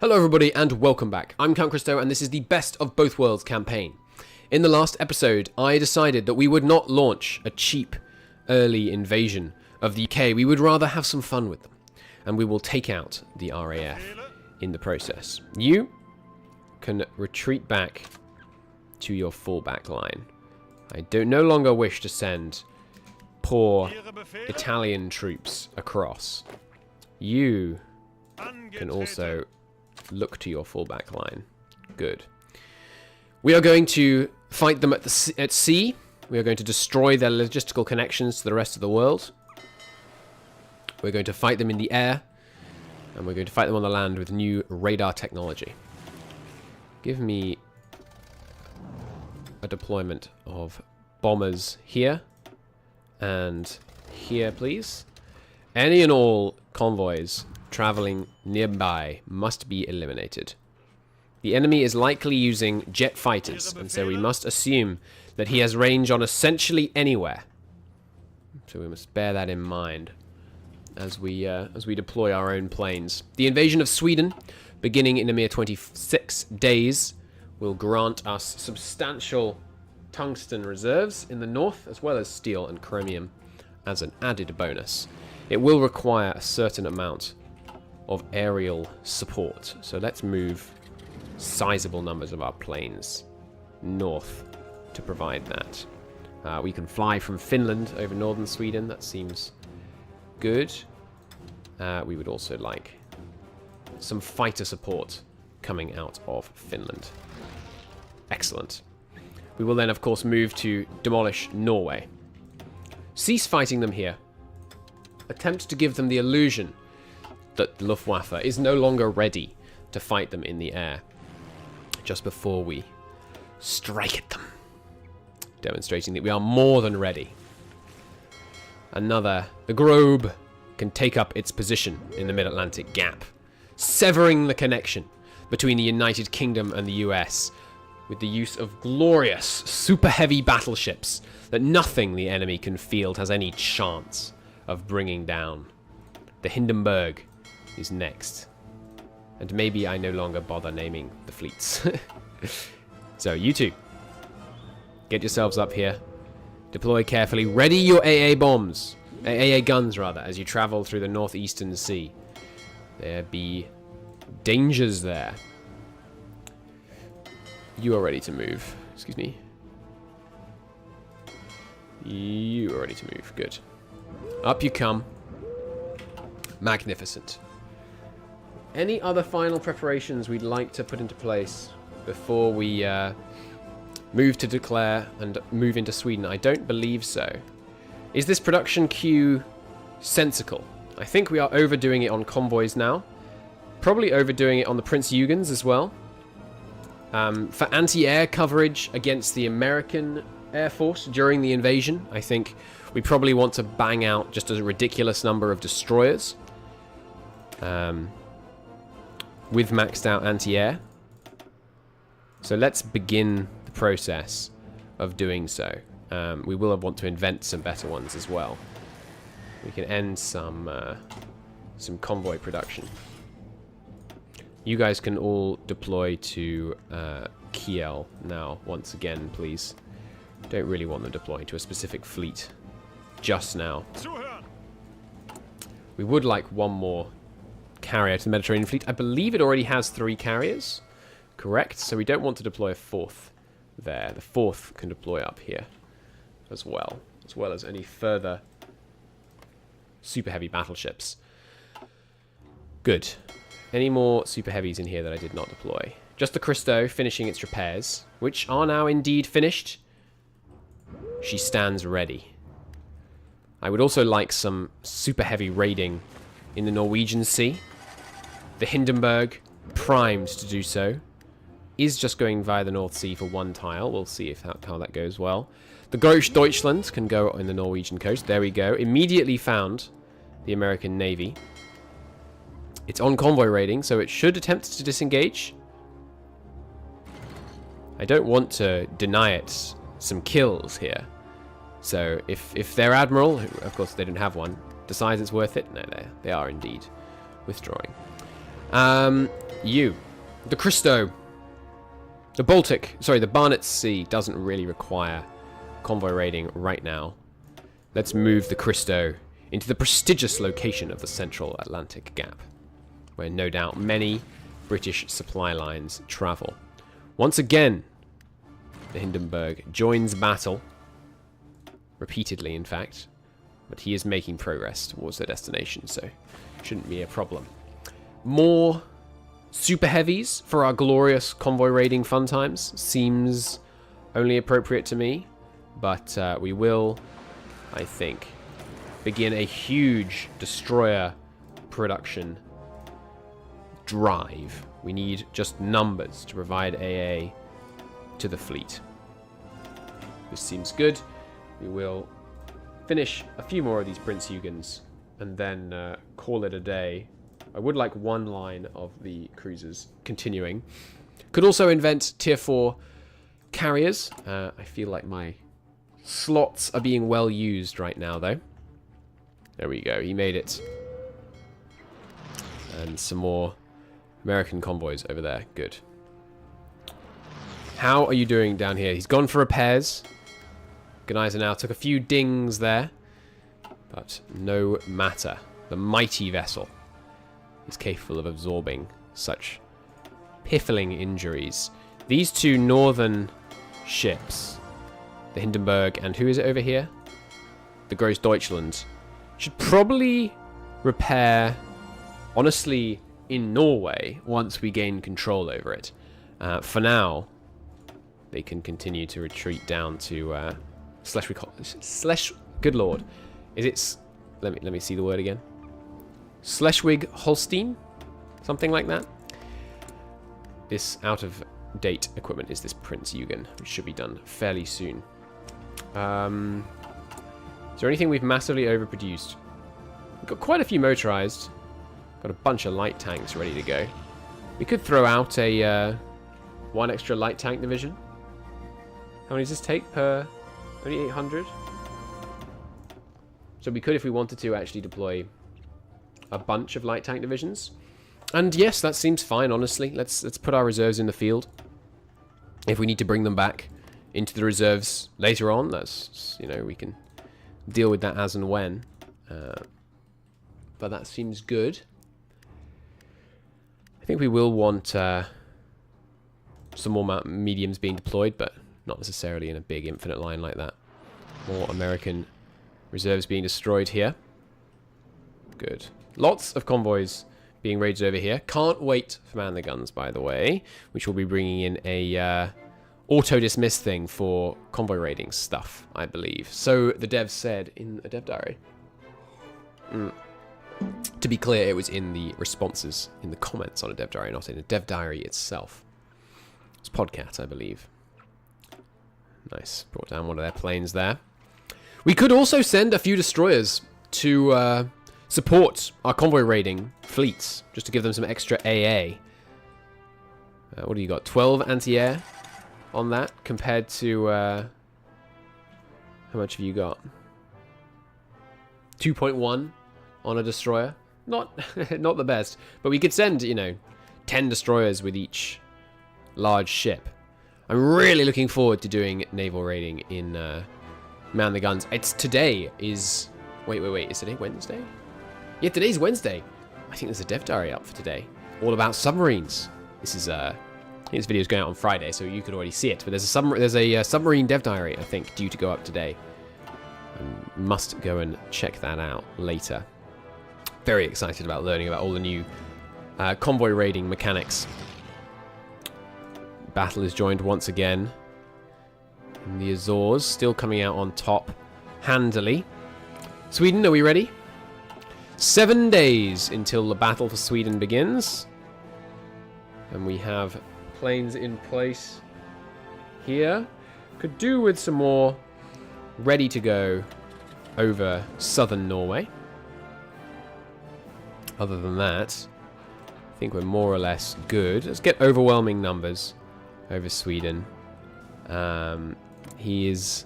Hello everybody and welcome back. I'm Count Christo and this is the Best of Both Worlds campaign. In the last episode, I decided that we would not launch a cheap early invasion of the UK. We would rather have some fun with them. And we will take out the RAF in the process. You can retreat back to your fallback line. I no longer wish to send poor Italian troops across. You can also look to your fallback line. Good. We are going to fight them at sea. We are going to destroy their logistical connections to the rest of the world. We're going to fight them in the air. And we're going to fight them on the land with new radar technology. Give me a deployment of bombers here. And here, please. Any and all convoys traveling nearby must be eliminated. The enemy is likely using jet fighters, and so we must assume that he has range on essentially anywhere. So we must bear that in mind as we deploy our own planes. The invasion of Sweden, beginning in a mere 26 days, will grant us substantial tungsten reserves in the north, as well as steel and chromium as an added bonus. It will require a certain amount of aerial support. So let's move sizable numbers of our planes north to provide that. We can fly from Finland over northern Sweden. That seems good. We would also like some fighter support coming out of Finland. Excellent. We will then, of course, move to demolish Norway. Cease fighting them here. Attempt to give them the illusion that Luftwaffe is no longer ready to fight them in the air just before we strike at them, demonstrating that we are more than ready. The Grobe can take up its position in the Mid-Atlantic Gap, severing the connection between the United Kingdom and the US with the use of glorious, super heavy battleships that nothing the enemy can field has any chance of bringing down. The Hindenburg is next. And maybe I no longer bother naming the fleets. So, you two, get yourselves up here. Deploy carefully. Ready your AA bombs. AA guns, rather, as you travel through the northeastern sea. There be dangers there. You are ready to move. Excuse me. You are ready to move. Good. Up you come. Magnificent. Any other final preparations we'd like to put into place before we move to declare and move into Sweden? I don't believe so. Is this production queue sensical? I think we are overdoing it on convoys now. Probably overdoing it on the Prince Eugens as well. For anti-air coverage against the American Air Force during the invasion, I think we probably want to bang out just a ridiculous number of destroyers. With maxed out anti-air. So let's begin the process of doing so. We will want to invent some better ones as well. We can end some convoy production. You guys can all deploy to Kiel now, once again, please. Don't really want them deploying to a specific fleet just now. We would like one more carrier to the Mediterranean Fleet. I believe it already has 3 carriers. Correct. So we don't want to deploy a 4th there. The 4th can deploy up here as well as any further super heavy battleships. Good. Any more super heavies in here that I did not deploy? Just the Christo finishing its repairs, which are now indeed finished. She stands ready. I would also like some super heavy raiding in the Norwegian Sea. The Hindenburg, primed to do so, is just going via the North Sea for 1 tile. We'll see how that goes well. The Groß Deutschland can go on the Norwegian coast. There we go. Immediately found the American Navy. It's on convoy raiding, so it should attempt to disengage. I don't want to deny it some kills here. So if their admiral, who of course they don't have one, decides it's worth it, no, they are indeed withdrawing. You. The Christo. The Baltic. Sorry, the Barnett Sea doesn't really require convoy raiding right now. Let's move the Christo into the prestigious location of the Central Atlantic Gap, where no doubt many British supply lines travel. Once again, the Hindenburg joins battle, repeatedly in fact, but he is making progress towards their destination, so shouldn't be a problem. More super heavies for our glorious convoy raiding fun times seems only appropriate to me, but we will, I think, begin a huge destroyer production drive. We need just numbers to provide AA to the fleet. This seems good. We will finish a few more of these Prince Eugens and then call it a day. I would like one line of the cruisers continuing. Could also invent tier 4 carriers. I feel like my slots are being well used right now, though. There we go. He made it. And some more American convoys over there. Good. How are you doing down here? He's gone for repairs. Gneisenau took a few dings there. But no matter. The mighty vessel is capable of absorbing such piffling injuries. These two northern ships, the Hindenburg and who is it over here? The Großdeutschland, should probably repair, honestly, in Norway once we gain control over it. For now, they can continue to retreat down to good lord. Is it? Let me see the word again. Schleswig-Holstein? Something like that. This out-of-date equipment is this Prince Eugen, which should be done fairly soon. Is there anything we've massively overproduced? We've got quite a few motorized. Got a bunch of light tanks ready to go. We could throw out a one extra light tank division. How many does this take per? Only 800? So we could, if we wanted to, actually deploy a bunch of light tank divisions. And yes, that seems fine, honestly. Let's put our reserves in the field. If we need to bring them back into the reserves later on, that's, you know, we can deal with that as and when. But that seems good. I think we will want some more mediums being deployed, but not necessarily in a big infinite line like that. More American reserves being destroyed here. Good. Lots of convoys being raided over here. Can't wait for Man the Guns, by the way, which will be bringing in a auto-dismiss thing for convoy raiding stuff, I believe. So the devs said in a dev diary. To be clear, it was in the responses, in the comments on a dev diary, not in a dev diary itself. It's Podcat, I believe. Nice. Brought down one of their planes there. We could also send a few destroyers to support our convoy raiding fleets, just to give them some extra AA. What do you got? 12 anti-air on that, compared to... how much have you got? 2.1 on a destroyer. Not the best, but we could send, you know, 10 destroyers with each large ship. I'm really looking forward to doing naval raiding in Man the Guns. It's today is... Wait. Is today Wednesday? Yeah, today's Wednesday. I think there's a dev diary up for today. All about submarines. This is... I think this video is going out on Friday, so you could already see it. But there's a submarine dev diary, I think, due to go up today. I must go and check that out later. Very excited about learning about all the new convoy raiding mechanics. Battle is joined once again. And the Azores still coming out on top handily. Sweden, are we ready? 7 days until the battle for Sweden begins. And we have planes in place here. Could do with some more ready to go over southern Norway. Other than that, I think we're more or less good. Let's get overwhelming numbers over Sweden. He is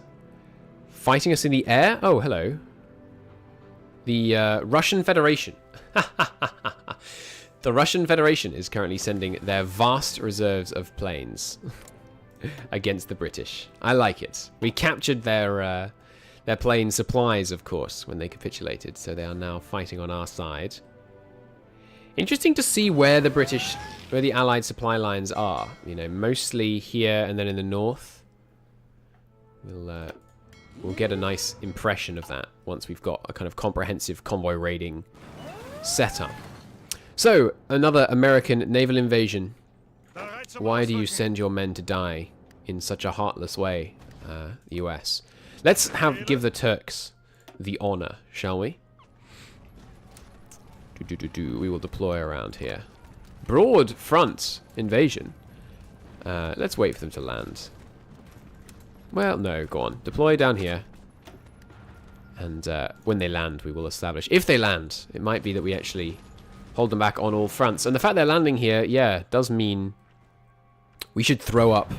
fighting us in the air. Oh, hello. The Russian Federation. The Russian Federation is currently sending their vast reserves of planes against the British. I like it. We captured their plane supplies, of course, when they capitulated, so they are now fighting on our side. Interesting to see where the Allied supply lines are. You know, mostly here and then in the north. We'll get a nice impression of that once we've got a kind of comprehensive convoy raiding setup. So, another American naval invasion. Why do you send your men to die in such a heartless way, the US? Let's give the Turks the honor, shall we? We will deploy around here. Broad front invasion. Let's wait for them to land. Well, no, go on. Deploy down here. And when they land, we will establish. If they land, it might be that we actually hold them back on all fronts. And the fact they're landing here, yeah, does mean we should throw up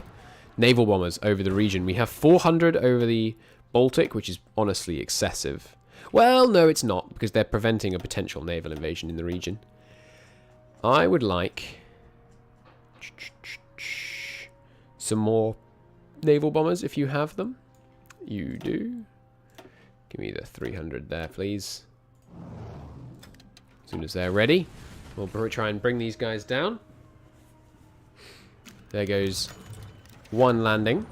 naval bombers over the region. We have 400 over the Baltic, which is honestly excessive. Well, no, it's not, because they're preventing a potential naval invasion in the region. I would like some more naval bombers if you have them. You do. Give me the 300 there, please. As soon as they're ready, we'll try and bring these guys down. There goes one landing.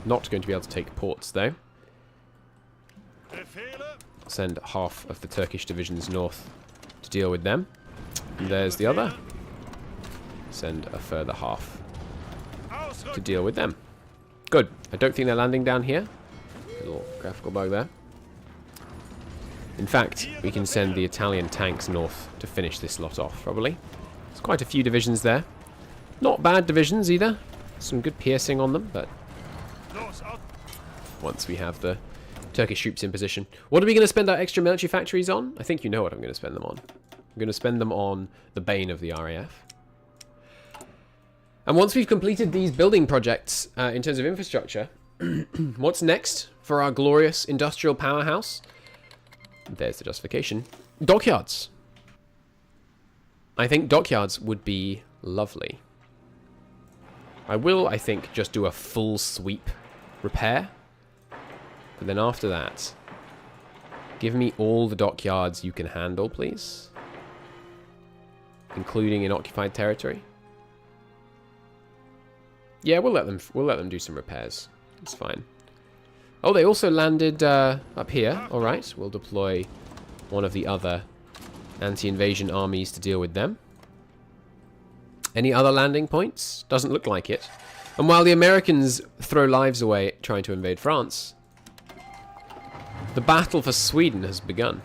Not going to be able to take ports, though. Send half of the Turkish divisions north to deal with them. And there's the other. Send a further half to deal with them. Good. I don't think they're landing down here. Little graphical bug there. In fact, we can send the Italian tanks north to finish this lot off, probably. There's quite a few divisions there. Not bad divisions, either. Some good piercing on them, but once we have the Turkish troops in position. What are we going to spend our extra military factories on? I think you know what I'm going to spend them on. I'm going to spend them on the bane of the RAF. And once we've completed these building projects in terms of infrastructure, what's next for our glorious industrial powerhouse? There's the justification. Dockyards. I think dockyards would be lovely. I will, I think, just do a full sweep repair. But then after that, give me all the dockyards you can handle, please. Including in occupied territory. Yeah, we'll let them do some repairs. It's fine. Oh, they also landed up here. All right, we'll deploy one of the other anti-invasion armies to deal with them. Any other landing points? Doesn't look like it. And while the Americans throw lives away trying to invade France, the battle for Sweden has begun.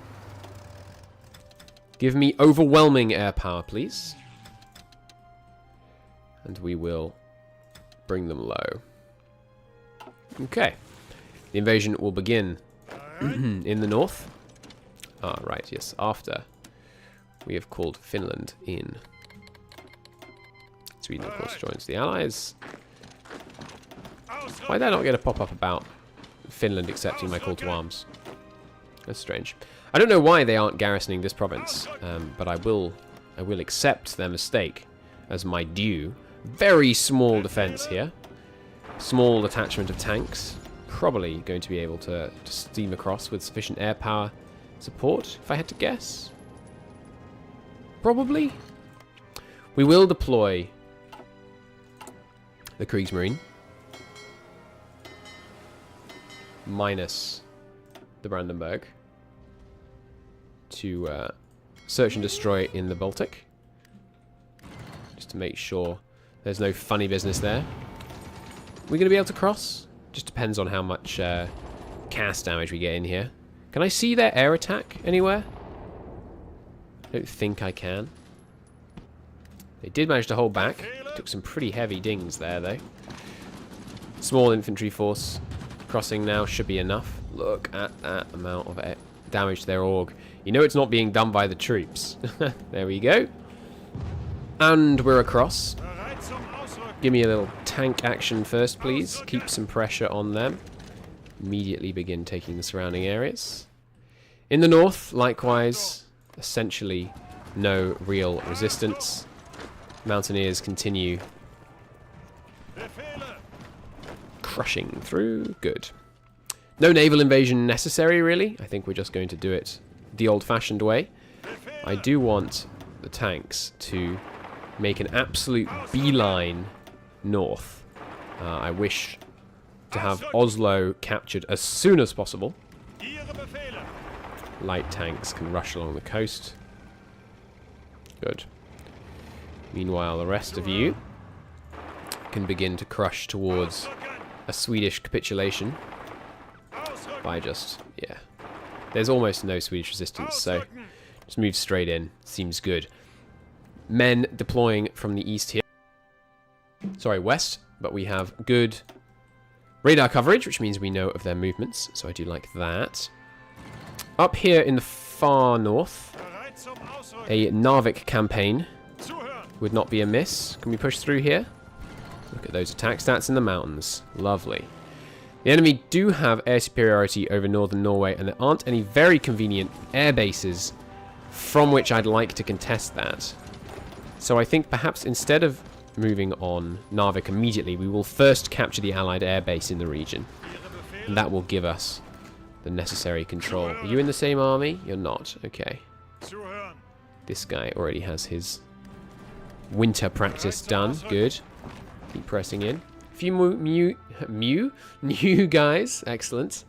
Give me overwhelming air power, please. And we will bring them low. Okay. The invasion will begin in the north. Ah, right, yes. After we have called Finland in. Sweden, of course, joins the Allies. Why did I not get a pop-up about Finland accepting my call to arms? That's strange. I don't know why they aren't garrisoning this province, but I will accept their mistake as my due. Very small defense here. Small detachment of tanks. Probably going to be able to steam across with sufficient air power support, if I had to guess. Probably. We will deploy the Kriegsmarine. Minus the Brandenburg. To search and destroy in the Baltic. Just to make sure there's no funny business there. We're going to be able to cross? Just depends on how much cast damage we get in here. Can I see their air attack anywhere? I don't think I can. They did manage to hold back. Took some pretty heavy dings there, though. Small infantry force crossing now should be enough. Look at that amount of damage to their org. You know it's not being done by the troops. There we go. And we're across. Give me a little tank action first, please. Keep some pressure on them. Immediately begin taking the surrounding areas. In the north, likewise, essentially no real resistance. Mountaineers continue crushing through. Good. No naval invasion necessary, really. I think we're just going to do it the old-fashioned way. I do want the tanks to make an absolute beeline north. I wish to have Oslo captured as soon as possible. Light tanks can rush along the coast. Good. Meanwhile, the rest of you can begin to crush towards a Swedish capitulation by just, yeah. There's almost no Swedish resistance, so just move straight in. Seems good. Men deploying from the east here. Sorry, west, but we have good radar coverage, which means we know of their movements, so I do like that. Up here in the far north, a Narvik campaign would not be amiss. Can we push through here? Look at those attack stats in the mountains. Lovely. The enemy do have air superiority over northern Norway, and there aren't any very convenient air bases from which I'd like to contest that. So I think perhaps instead of moving on Narvik immediately, we will first capture the Allied air base in the region. And that will give us the necessary control. Are you in the same army? You're not. Okay. This guy already has his winter practice done. Good. Keep pressing in. A few new guys. Excellent.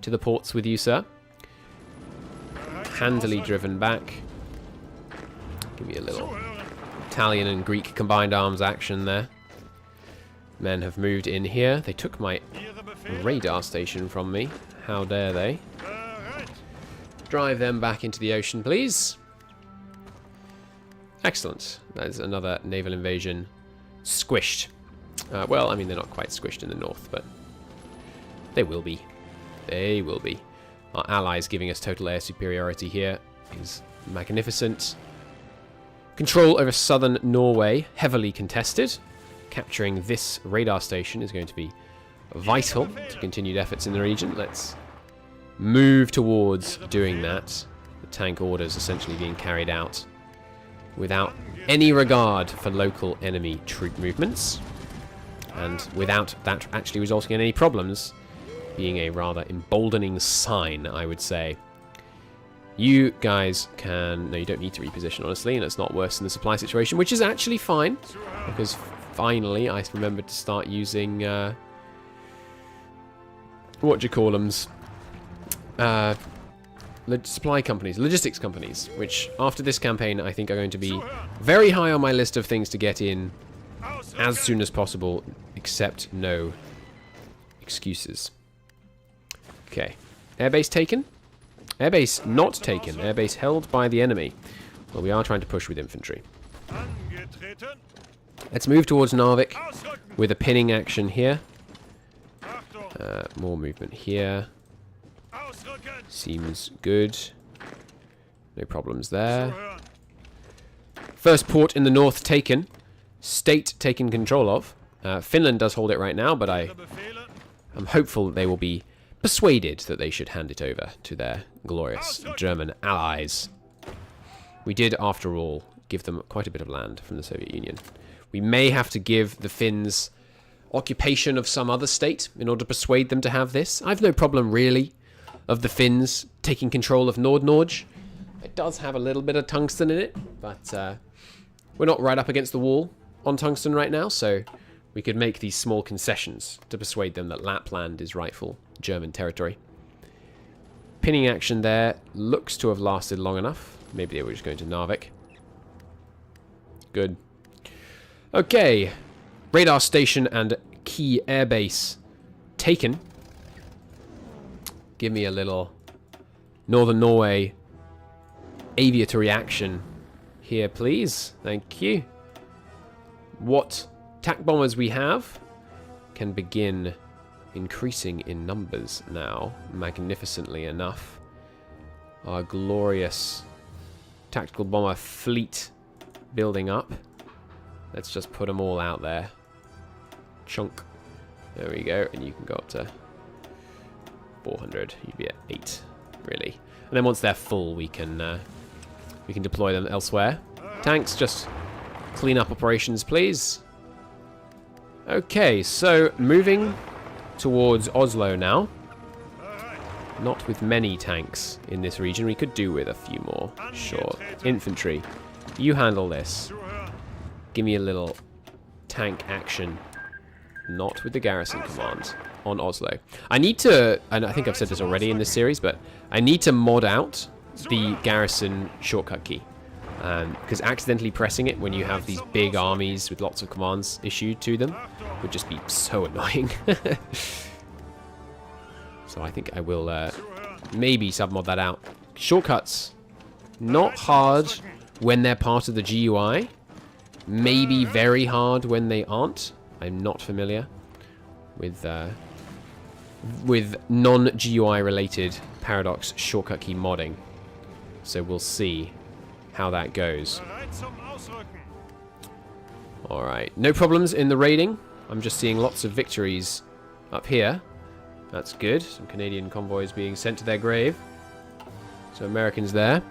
To the ports with you, sir. Handily driven back. Give me a little Italian and Greek combined arms action there. Men have moved in here. They took my radar station from me. How dare they? Drive them back into the ocean, please. Excellent. That is another naval invasion squished. Well, I mean, they're not quite squished in the north, but they will be. They will be. Our allies giving us total air superiority here is magnificent. Control over southern Norway, heavily contested. Capturing this radar station is going to be vital to continued efforts in the region. Let's move towards doing that. The tank orders essentially being carried out without any regard for local enemy troop movements, and without that actually resulting in any problems, being a rather emboldening sign, I would say. You guys can... No, you don't need to reposition, honestly, and it's not worse than the supply situation, which is actually fine, because finally I remembered to start using... what do you call them? Supply companies, logistics companies, which after this campaign I think are going to be very high on my list of things to get in as soon as possible, except no excuses. Okay, airbase taken? Airbase not taken, airbase held by the enemy. Well, we are trying to push with infantry. Let's move towards Narvik with a pinning action here. More movement here. Seems good. No problems there. First port in the north taken. State taken control of. Finland does hold it right now, but I'm hopeful that they will be persuaded that they should hand it over to their glorious German allies. We did, after all, give them quite a bit of land from the Soviet Union. We may have to give the Finns occupation of some other state in order to persuade them to have this. I've no problem, really, of the Finns taking control of Nord-Norge. It does have a little bit of tungsten in it, but we're not right up against the wall on tungsten right now, so we could make these small concessions to persuade them that Lapland is rightful German territory. Pinning action there looks to have lasted long enough. Maybe they were just going to Narvik. Good. Okay. Radar station and key airbase taken. Give me a little Northern Norway aviatory action here, please. Thank you. What attack bombers we have can begin increasing in numbers now, magnificently enough. Our glorious tactical bomber fleet building up. Let's just put them all out there. Chunk. There we go, and you can go up to 400. You'd be at 8, really. And then once they're full, we can we can deploy them elsewhere. Tanks, just clean up operations, please. Okay, so moving towards Oslo now. Not with many tanks in this region. We could do with a few more. Sure. Infantry, you handle this. Give me a little tank action. Not with the garrison command on Oslo. I need to, and I think I've said this already in this series, but I need to mod out the garrison shortcut key. Because accidentally pressing it when you have these big armies with lots of commands issued to them would just be so annoying. So I think I will maybe submod that out. Shortcuts, not hard when they're part of the GUI. Maybe very hard when they aren't. I'm not familiar with non-GUI related Paradox shortcut key modding. So we'll see how that goes. Alright, no problems in the raiding. I'm just seeing lots of victories up here. That's good. Some Canadian convoys being sent to their grave. So Americans there,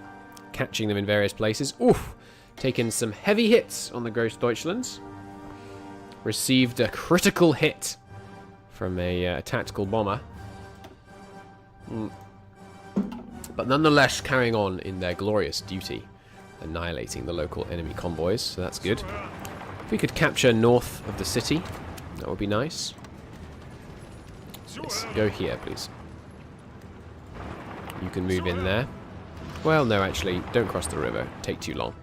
catching them in various places. Oof! Taken some heavy hits on the Großdeutschland. Received a critical hit from a tactical bomber. But nonetheless carrying on in their glorious duty, annihilating the local enemy convoys, so that's good. If we could capture north of the city, that would be nice. Yes, go here, please. You can move in there. Well, no, actually, don't cross the river. Take too long.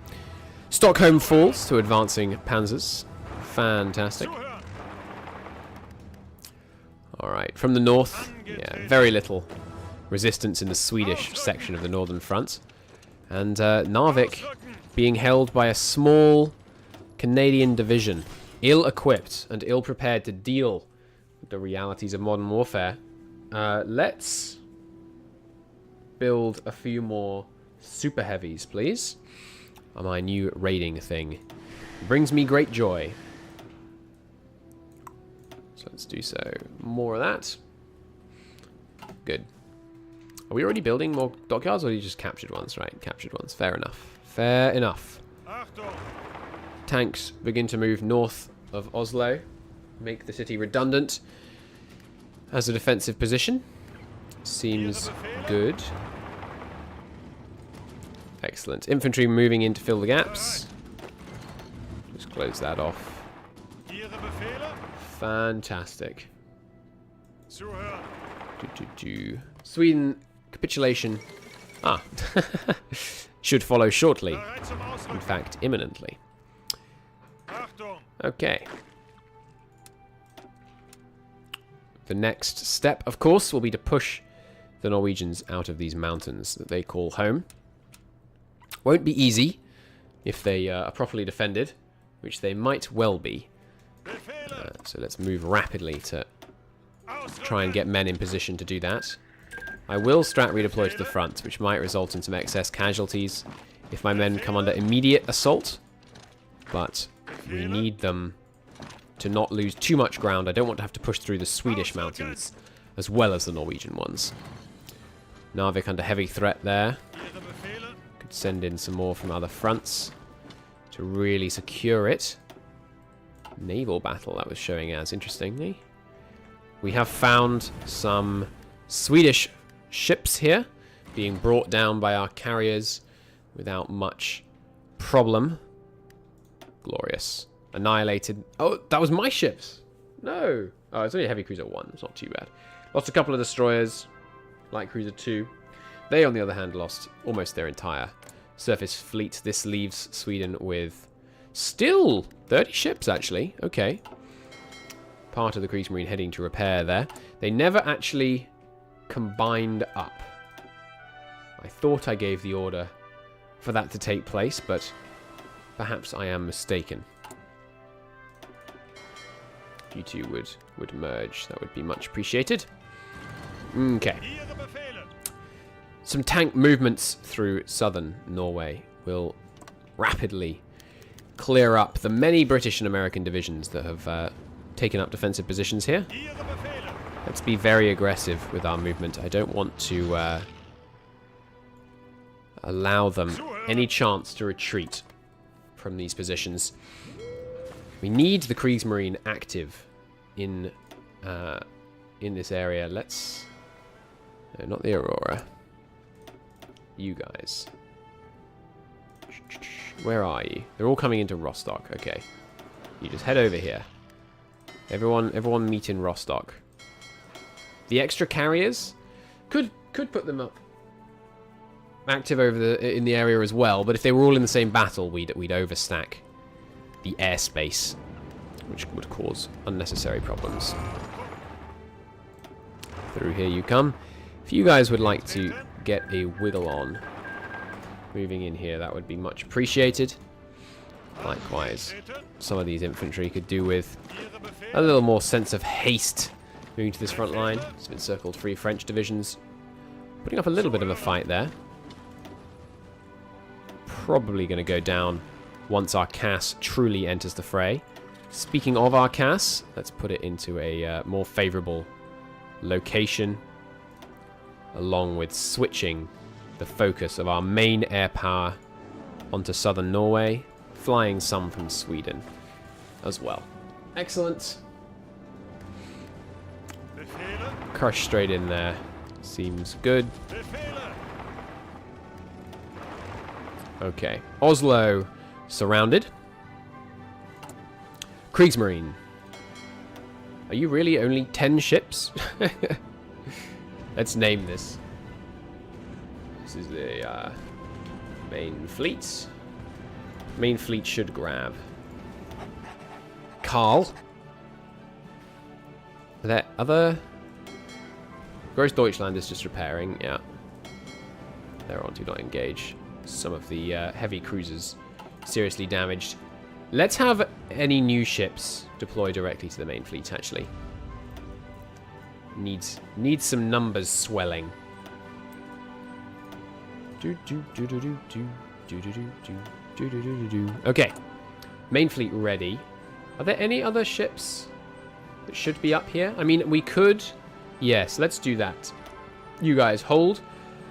Stockholm falls to advancing panzers. Fantastic. Alright, from the north, yeah, very little resistance in the Swedish section of the northern front. And Narvik being held by a small Canadian division, ill-equipped and ill-prepared to deal with the realities of modern warfare. Let's build a few more super heavies, please. On my new raiding thing. It brings me great joy. So let's do so. More of that. Good. Are we already building more dockyards, or you just captured ones? Right, captured ones. Fair enough. Fair enough. Tanks begin to move north of Oslo. Make the city redundant as a defensive position. Seems good. Excellent. Infantry moving in to fill the gaps. Just close that off. Fantastic. Sweden capitulation. Ah. Should follow shortly. In fact, imminently. Okay. The next step, of course, will be to push the Norwegians out of these mountains that they call home. Won't be easy if they are properly defended, which they might well be. So let's move rapidly to try and get men in position to do that. I will strat redeploy to the front, which might result in some excess casualties if my men come under immediate assault. But we need them to not lose too much ground. I don't want to have to push through the Swedish mountains as well as the Norwegian ones. Narvik under heavy threat there. Could send in some more from other fronts to really secure it. Naval battle that was showing as, interestingly. We have found some Swedish ships here being brought down by our carriers without much problem. Glorious. Annihilated. Oh, that was my ships. No. Oh, it's only a heavy cruiser 1. It's not too bad. Lost a couple of destroyers. Light cruiser 2. They, on the other hand, lost almost their entire surface fleet. This leaves Sweden with still 30 ships, actually. Okay. Part of the Kriegsmarine heading to repair there. They never actually combined up. I thought I gave the order for that to take place, but perhaps I am mistaken. You two would merge. That would be much appreciated. Okay. Some tank movements through southern Norway will rapidly clear up the many British and American divisions that have taken up defensive positions here. Let's be very aggressive with our movement. I don't want to allow them any chance to retreat from these positions. We need the Kriegsmarine active in this area. Let's... No, not the Aurora. You guys. Where are you? They're all coming into Rostock. Okay. You just head over here. Everyone meet in Rostock. The extra carriers could put them up active over in the area as well, but if they were all in the same battle, we'd overstack the airspace, which would cause unnecessary problems. Through here you come. If you guys would like to get a wiggle on moving in here, that would be much appreciated. Likewise, some of these infantry could do with a little more sense of haste moving to this front line. It's been circled 3 French divisions, putting up a little bit of a fight there. Probably going to go down once our CAS truly enters the fray. Speaking of our CAS, let's put it into a more favourable location, along with switching the focus of our main air power onto southern Norway, flying some from Sweden as well. Excellent. Crush straight in there. Seems good. Okay. Oslo surrounded. Kriegsmarine. Are you really only 10 ships? Let's name this. This is the main fleet. Main fleet should grab. Karl. Are there other... Gross Deutschland is just repairing, yeah. They're on do not engage. Some of the heavy cruisers seriously damaged. Let's have any new ships deploy directly to the main fleet, actually. Needs some numbers swelling. Okay. Main fleet ready. Are there any other ships that should be up here? I mean, we could... Yes, let's do that. You guys, hold.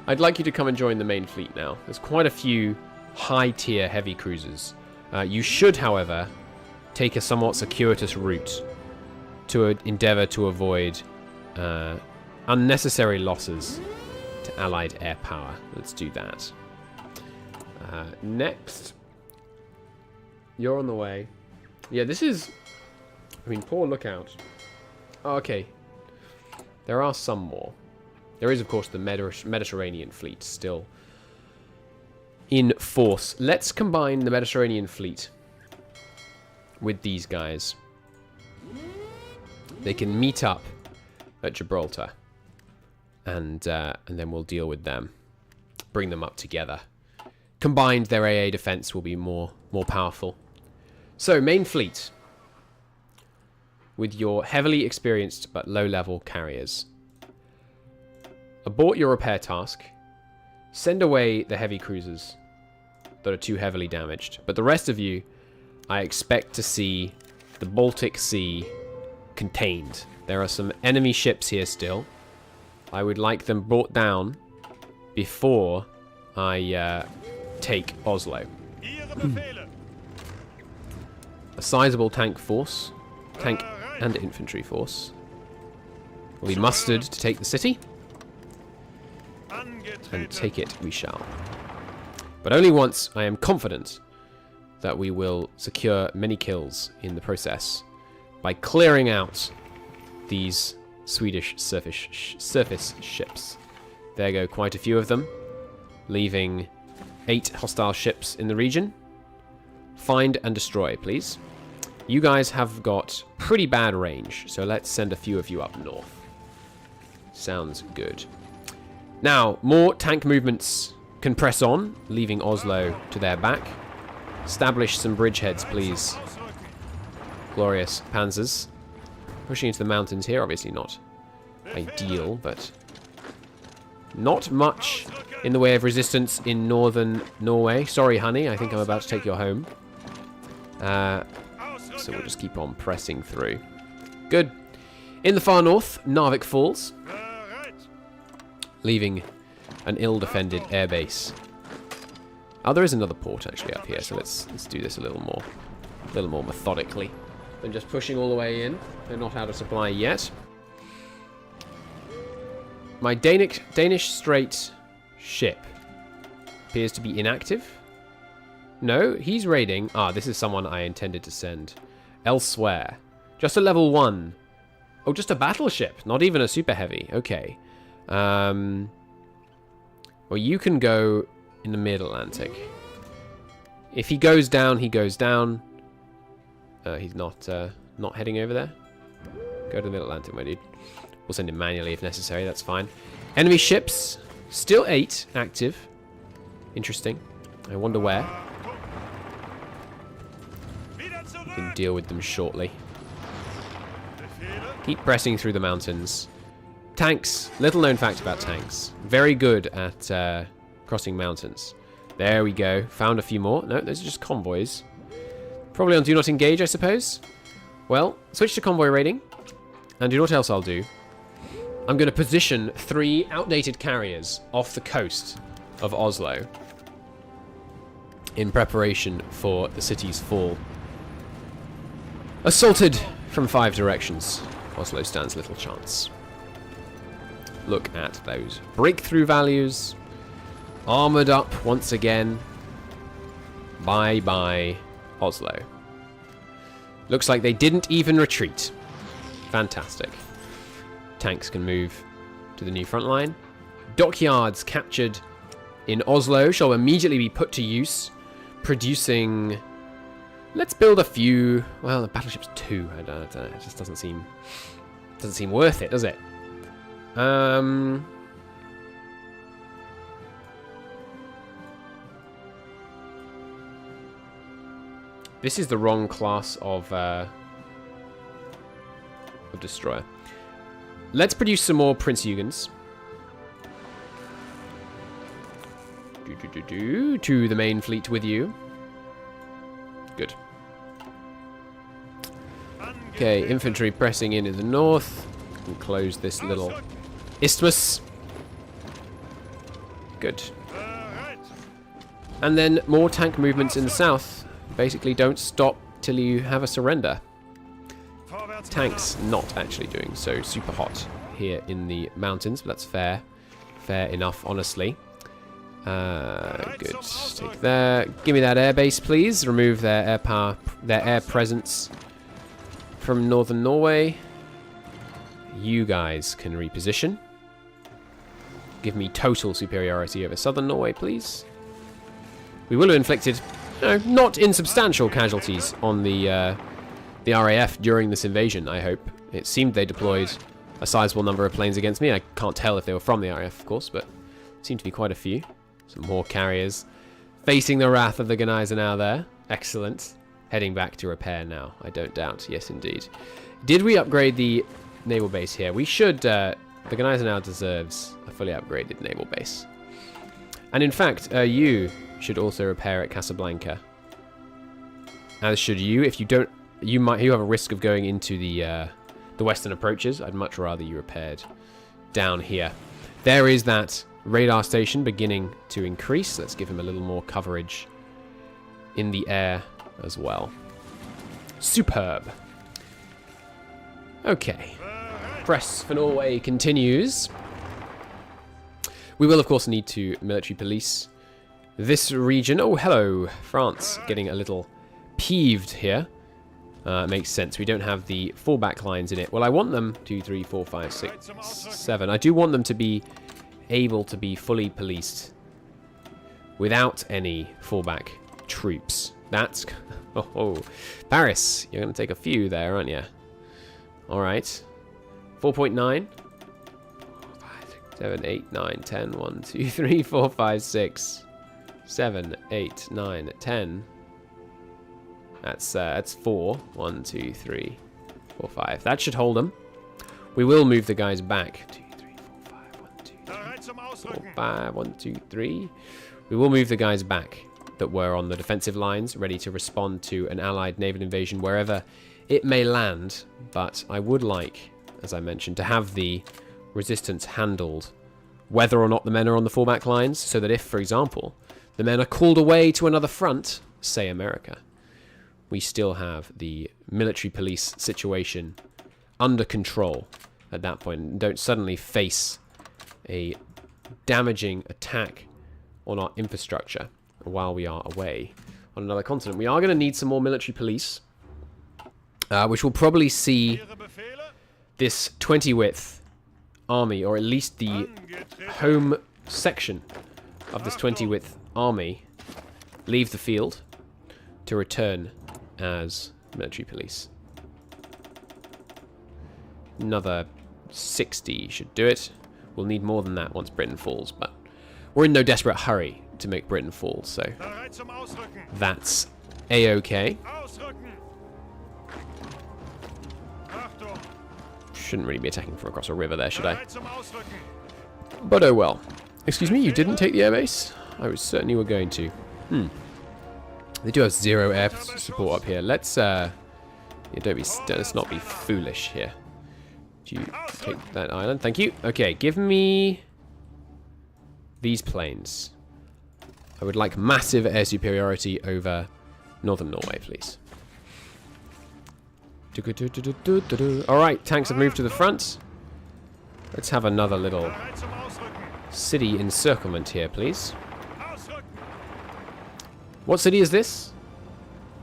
I'd like you to come and join the main fleet now. There's quite a few high-tier heavy cruisers. You should, however, take a somewhat circuitous route to endeavour to avoid unnecessary losses to Allied air power. Let's do that. Next. You're on the way. Yeah, this is... I mean, poor lookout. Oh, okay. There are some more. There is, of course, the Mediterranean fleet still in force. Let's combine the Mediterranean fleet with these guys. They can meet up at Gibraltar, and then we'll deal with them. Bring them up together. Combined, their AA defense will be more powerful. So, main fleet. With your heavily experienced but low-level carriers. Abort your repair task. Send away the heavy cruisers that are too heavily damaged. But the rest of you, I expect to see the Baltic Sea contained. There are some enemy ships here still. I would like them brought down before I take Oslo. A sizable tank force. Tank and infantry force will be mustered to take the city, and take it we shall. But only once I am confident that we will secure many kills in the process by clearing out these Swedish surface ships. There go quite a few of them, leaving 8 hostile ships in the region. Find and destroy, please. You guys have got pretty bad range, so let's send a few of you up north. Sounds good. Now, more tank movements can press on, leaving Oslo to their back. Establish some bridgeheads, please. Glorious panzers. Pushing into the mountains here, obviously not ideal, but not much in the way of resistance in northern Norway. Sorry, honey, I think I'm about to take your home. So we'll just keep on pressing through. Good. In the far north, Narvik falls, leaving an ill-defended airbase Oh, there is another port actually up here, so let's do this a little more methodically than just pushing all the way in. They're not out of supply yet. My Danish Strait ship appears to be inactive. No, he's raiding. Ah, this is someone I intended to send elsewhere. Just a level 1. Oh, just a battleship, not even a super heavy. Okay. Well, you can go in the mid-Atlantic. If he goes down, he goes down. He's not heading over there. Go to the mid-Atlantic, my dude. We'll send him manually if necessary, that's fine. Enemy ships, still 8 active. Interesting. I wonder where. We can deal with them shortly. Keep pressing through the mountains. Tanks, little known fact about tanks. Very good at crossing mountains. There we go. Found a few more. No, those are just convoys. Probably on do not engage, I suppose. Well, switch to convoy raiding. And do you know what else I'll do? I'm going to position 3 outdated carriers off the coast of Oslo in preparation for the city's fall. Assaulted from 5 directions. Oslo stands little chance. Look at those breakthrough values. Armoured up once again. Bye-bye, Oslo. Looks like they didn't even retreat. Fantastic. Tanks can move to the new front line. Dockyards captured in Oslo shall immediately be put to use, producing... Let's build a few... Well, the battleship's 2. I don't know. It just doesn't seem worth it, does it? This is the wrong class of destroyer. Let's produce some more Prince Eugens. To the main fleet with you. Good. Okay, infantry pressing in the north. And close this little isthmus. Good. And then more tank movements in the south. Basically, don't stop till you have a surrender. Tanks not actually doing so super hot here in the mountains, but that's fair. Fair enough, honestly. Good. Take there. Give me that airbase, please. Remove their air power, their air presence from northern Norway. You guys can reposition. Give me total superiority over southern Norway, please. We will have inflicted, not insubstantial casualties on the RAF during this invasion, I hope. It seemed they deployed a sizable number of planes against me. I can't tell if they were from the RAF, of course, but seemed to be quite a few. Some more carriers facing the wrath of the Gneisenau there. Excellent. Heading back to repair now, I don't doubt. Yes, indeed. Did we upgrade the naval base here? We should. The Gneisenau deserves a fully upgraded naval base. And in fact, you should also repair at Casablanca. As should you. If you don't, you have a risk of going into the western approaches. I'd much rather you repaired down here. There is that radar station beginning to increase. Let's give him a little more coverage in the air as well. Superb. Okay. Press for Norway continues. We will, of course, need to military police this region. Oh, hello, France. Getting a little peeved here. Makes sense. We don't have the fallback lines in it. Well, I want them 2, 3, 4, 5, 6, 7. I do want them to be able to be fully policed without any fallback troops. That's... Oh, Paris, you're going to take a few there, aren't you? All right. 4.9. 7, 8, 9, 10. 1, 2, 3, 4, 5, 6, 7, 8, 9, 10. That's 4. 1, 2, 3, 4, 5. That should hold them. We will move the guys back. 2, 3, 4, 5. 1, 2, 3, 4, 5. 1, 2, 3. We will move the guys back that were on the defensive lines, ready to respond to an allied naval invasion wherever it may land. But I would like, as I mentioned, to have the resistance handled whether or not the men are on the fallback lines, so that if, for example, the men are called away to another front, say America, we still have the military police situation under control at that point, and don't suddenly face a damaging attack on our infrastructure while we are away on another continent. We are going to need some more military police, which will probably see this 20-width army, or at least the home section of this 20-width army, leave the field to return as military police. Another 60 should do it. We'll need more than that once Britain falls, but we're in no desperate hurry to make Britain fall, so that's a-okay. Shouldn't really be attacking from across a river there, should I? But oh well. Excuse me, you didn't take the airbase? I was certain you were going to. They do have 0 air support up here. Let's let's not be foolish here. Do you take that island? Thank you. Okay, give me these planes. I would like massive air superiority over northern Norway, please. Alright, tanks have moved to the front. Let's have another little city encirclement here, please. What city is this?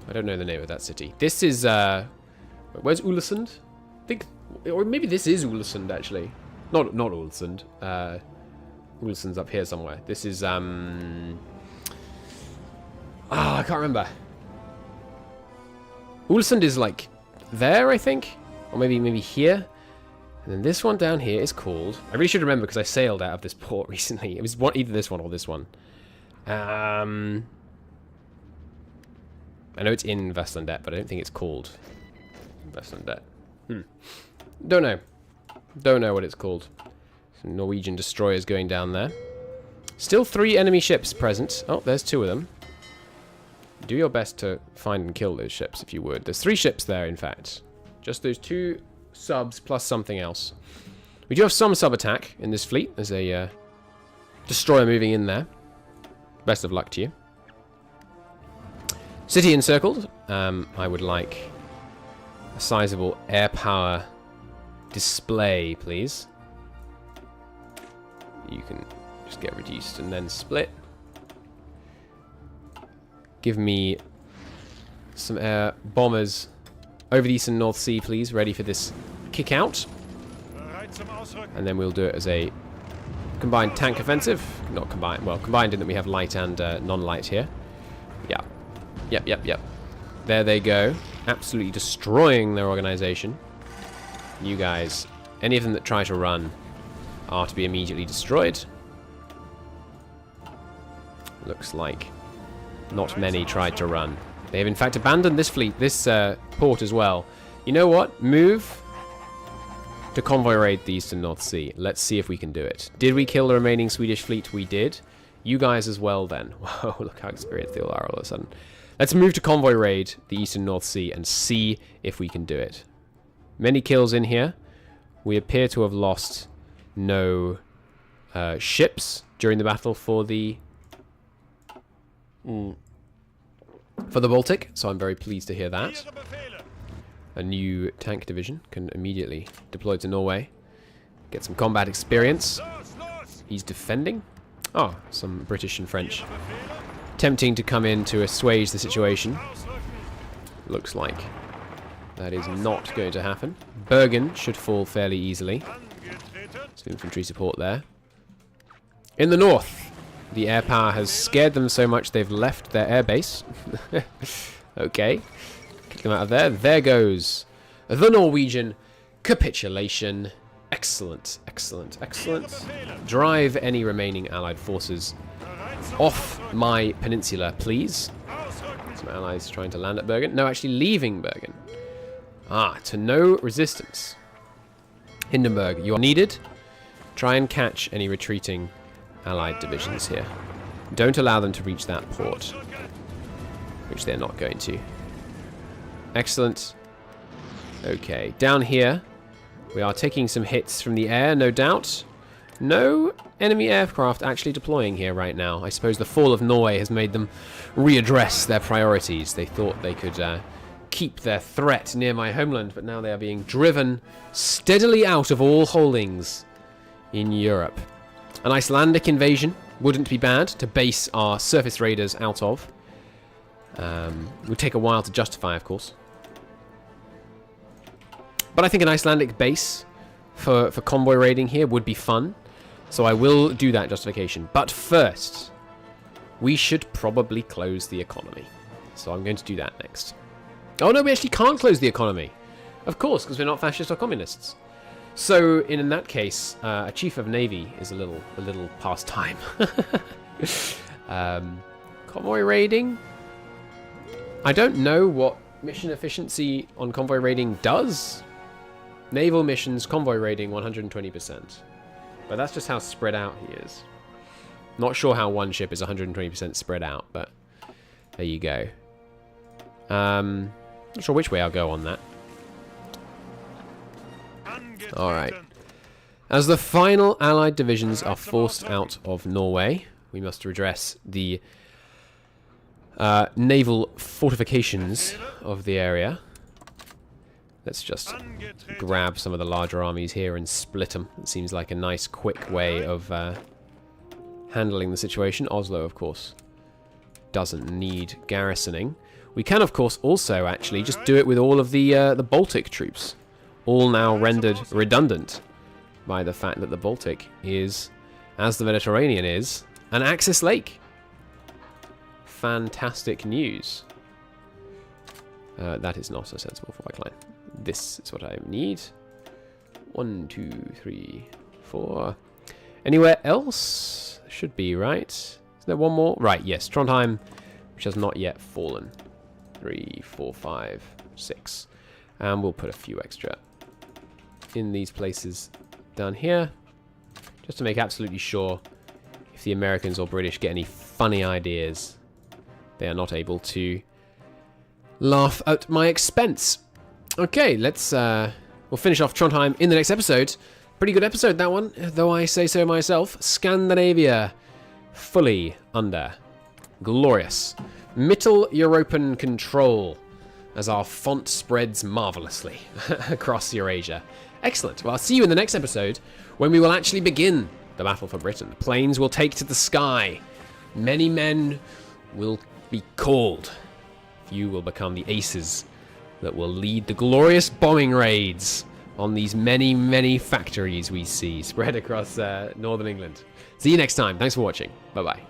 I don't know the name of that city. This is, where's Ulesund? I think, or maybe this is Ulesund, actually. Not Ulesund. Ulesund's up here somewhere. This is, I can't remember. Ulesund is, like, there, I think? Or maybe here? And then this one down here is called... I really should remember because I sailed out of this port recently. It was either this one or this one. I know it's in Vestlandet, but I don't think it's called Vestlandet. Don't know. Don't know what it's called. Some Norwegian destroyers going down there. Still 3 enemy ships present. Oh, there's 2 of them. Do your best to find and kill those ships, if you would. There's 3 ships there, in fact. Just those 2 subs plus something else. We do have some sub-attack in this fleet. There's a destroyer moving in there. Best of luck to you. City encircled. I would like a sizable air power display, please. You can just get reduced and then split. Give me some air bombers over the eastern North Sea, please, ready for this kick out. And then we'll do it as a combined tank offensive. Not combined, well, combined in that we have light and non-light here. Yeah. Yep. There they go. Absolutely destroying their organization. You guys, any of them that try to run are to be immediately destroyed. Looks like not many tried to run. They have in fact abandoned this fleet, this port as well. You know what? Move to convoy raid the eastern North Sea. Let's see if we can do it. Did we kill the remaining Swedish fleet? We did. You guys as well then. Whoa, look how experienced they all are all of a sudden. Let's move to convoy raid the eastern North Sea and see if we can do it. Many kills in here. We appear to have lost no ships during the battle for the Baltic, so I'm very pleased to hear that. A new tank division can immediately deploy to Norway. Get some combat experience. He's defending. Oh, some British and French attempting to come in to assuage the situation. Looks like that is not going to happen. Bergen should fall fairly easily. Some infantry support there. In the north, the air power has scared them so much they've left their air base. Okay. Kick them out of there. There goes the Norwegian capitulation. Excellent. Drive any remaining allied forces off my peninsula, please. Some allies trying to land at Bergen. No, actually leaving Bergen. To no resistance. Hindenburg, you are needed. Try and catch any retreating allied divisions here. Don't allow them to reach that port, which they're not going to. Excellent. Okay, down here we are taking some hits from the air, no doubt. No enemy aircraft actually deploying here right now. I suppose the fall of Norway has made them readdress their priorities. They thought they could keep their threat near my homeland, but now they are being driven steadily out of all holdings in Europe. An Icelandic invasion wouldn't be bad to base our surface raiders out of. It would take a while to justify, of course. But I think an Icelandic base for convoy raiding here would be fun. So I will do that justification. But first, we should probably close the economy. So I'm going to do that next. Oh no, we actually can't close the economy. Of course, because we're not fascists or communists. So in that case, a chief of navy is a little past time. Convoy raiding. I don't know what mission efficiency on convoy raiding does. Naval missions, convoy raiding, 120%. But that's just how spread out he is. Not sure how one ship is 120% spread out, but there you go. Not sure which way I'll go on that. Alright. As the final Allied divisions are forced out of Norway, we must redress the naval fortifications of the area. Let's just grab some of the larger armies here and split them. It seems like a nice, quick way of handling the situation. Oslo, of course, doesn't need garrisoning. We can, of course, also actually just do it with all of the Baltic troops. All now rendered redundant by the fact that the Baltic is, as the Mediterranean is, an Axis lake. Fantastic news. That is not a sensible flight line. This is what I need. 1, 2, 3, 4. Anywhere else? Should be, right? Is there one more? Right, yes. Trondheim, which has not yet fallen. 3, 4, 5, 6. And we'll put a few extra in these places down here. Just to make absolutely sure if the Americans or British get any funny ideas, they are not able to laugh at my expense. Okay, let's we'll finish off Trondheim in the next episode. Pretty good episode, that one, though I say so myself. Scandinavia fully under. Glorious. Mittel European control as our font spreads marvelously across Eurasia. Excellent. Well, I'll see you in the next episode when we will actually begin the battle for Britain. Planes will take to the sky. Many men will be called. You will become the aces that will lead the glorious bombing raids on these many, many factories we see spread across northern England. See you next time. Thanks for watching. Bye-bye.